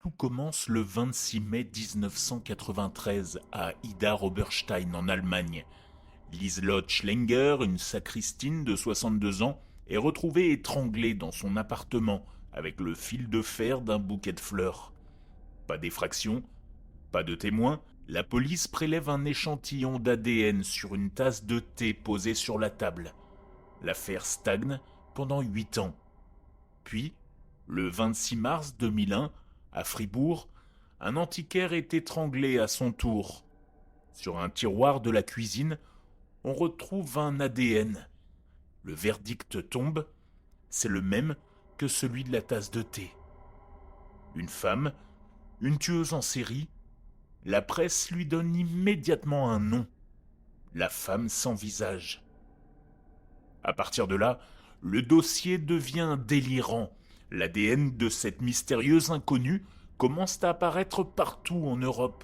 Tout commence le 26 mai 1993 à Idar Oberstein en Allemagne. Lieselotte Schlenger, une sacristine de 62 ans, est retrouvée étranglée dans son appartement avec le fil de fer d'un bouquet de fleurs. Pas d'effraction, pas de témoin, la police prélève un échantillon d'ADN sur une tasse de thé posée sur la table. L'affaire stagne pendant 8 ans. Puis, le 26 mars 2001, à Fribourg, un antiquaire est étranglé à son tour. Sur un tiroir de la cuisine, on retrouve un ADN. Le verdict tombe, c'est le même que celui de la tasse de thé. Une femme, une tueuse en série, la presse lui donne immédiatement un nom, la femme sans visage. À partir de là, le dossier devient délirant. L'ADN de cette mystérieuse inconnue commence à apparaître partout en Europe.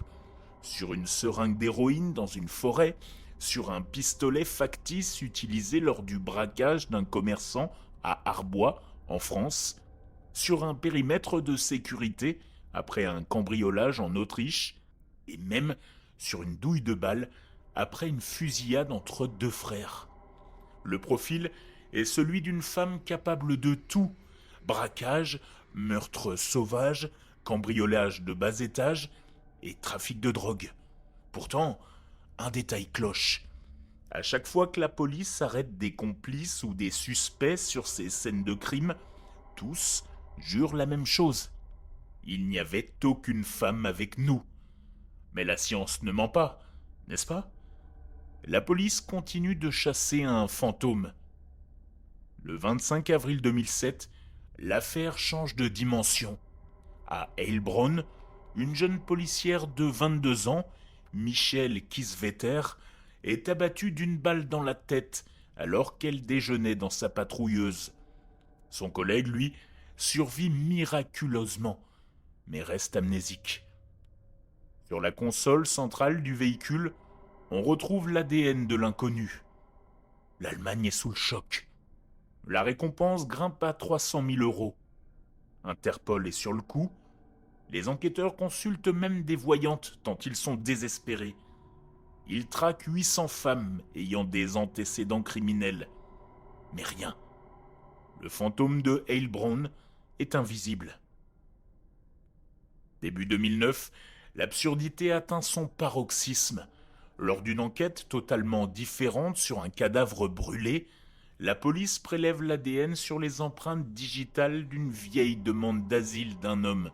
Sur une seringue d'héroïne dans une forêt, sur un pistolet factice utilisé lors du braquage d'un commerçant à Arbois, en France, sur un périmètre de sécurité après un cambriolage en Autriche, et même sur une douille de balle après une fusillade entre deux frères. Le profil est celui d'une femme capable de tout: braquage, meurtre sauvage, cambriolage de bas étage et trafic de drogue. Pourtant, un détail cloche. À chaque fois que la police arrête des complices ou des suspects sur ces scènes de crime, tous jurent la même chose. Il n'y avait aucune femme avec nous. Mais la science ne ment pas, n'est-ce pas? La police continue de chasser un fantôme. Le 25 avril 2007, l'affaire change de dimension. À Heilbronn, une jeune policière de 22 ans, Michelle Kieswetter, est abattue d'une balle dans la tête alors qu'elle déjeunait dans sa patrouilleuse. Son collègue, lui, survit miraculeusement, mais reste amnésique. Sur la console centrale du véhicule, on retrouve l'ADN de l'inconnu. L'Allemagne est sous le choc. La récompense grimpe à 300 000 €. Interpol est sur le coup. Les enquêteurs consultent même des voyantes tant ils sont désespérés. Ils traquent 800 femmes ayant des antécédents criminels. Mais rien. Le fantôme de Heilbronn est invisible. Début 2009, l'absurdité atteint son paroxysme. Lors d'une enquête totalement différente sur un cadavre brûlé, la police prélève l'ADN sur les empreintes digitales d'une vieille demande d'asile d'un homme.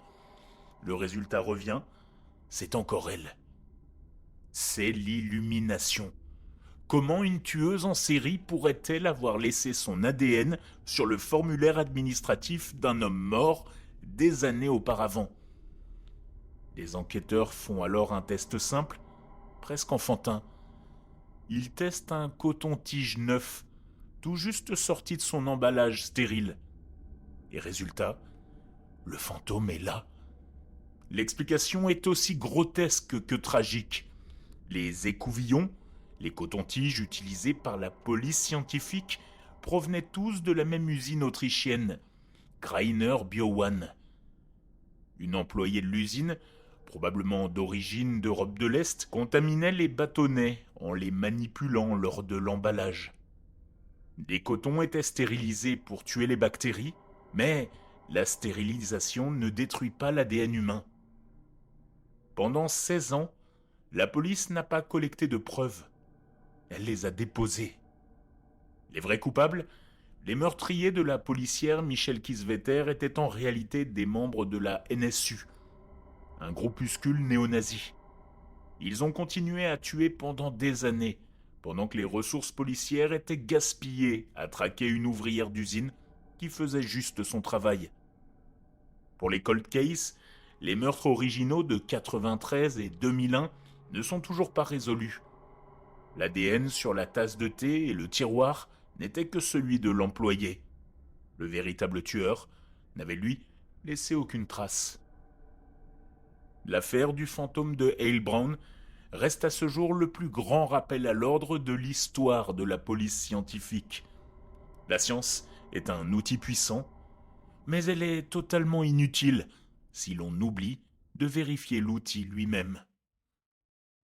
Le résultat revient, c'est encore elle. C'est l'illumination. Comment une tueuse en série pourrait-elle avoir laissé son ADN sur le formulaire administratif d'un homme mort des années auparavant? Les enquêteurs font alors un test simple, presque enfantin. Ils testent un coton-tige neuf, tout juste sorti de son emballage stérile. Et résultat, le fantôme est là. L'explication est aussi grotesque que tragique. Les écouvillons, les cotons-tiges utilisés par la police scientifique, provenaient tous de la même usine autrichienne, Greiner Bio-One. Une employée de l'usine, probablement d'origine d'Europe de l'Est, contaminait les bâtonnets en les manipulant lors de l'emballage. Les cotons étaient stérilisés pour tuer les bactéries, mais la stérilisation ne détruit pas l'ADN humain. Pendant 16 ans, la police n'a pas collecté de preuves. Elle les a déposées. Les vrais coupables, les meurtriers de la policière Michelle Kieswetter, étaient en réalité des membres de la NSU, un groupuscule néo-nazi. Ils ont continué à tuer pendant des années, pendant que les ressources policières étaient gaspillées à traquer une ouvrière d'usine qui faisait juste son travail. Pour les cold cases, les meurtres originaux de 93 et 2001 ne sont toujours pas résolus. L'ADN sur la tasse de thé et le tiroir n'était que celui de l'employé. Le véritable tueur n'avait, lui, laissé aucune trace. L'affaire du fantôme de Heilbronn reste à ce jour le plus grand rappel à l'ordre de l'histoire de la police scientifique. La science est un outil puissant, mais elle est totalement inutile si l'on oublie de vérifier l'outil lui-même.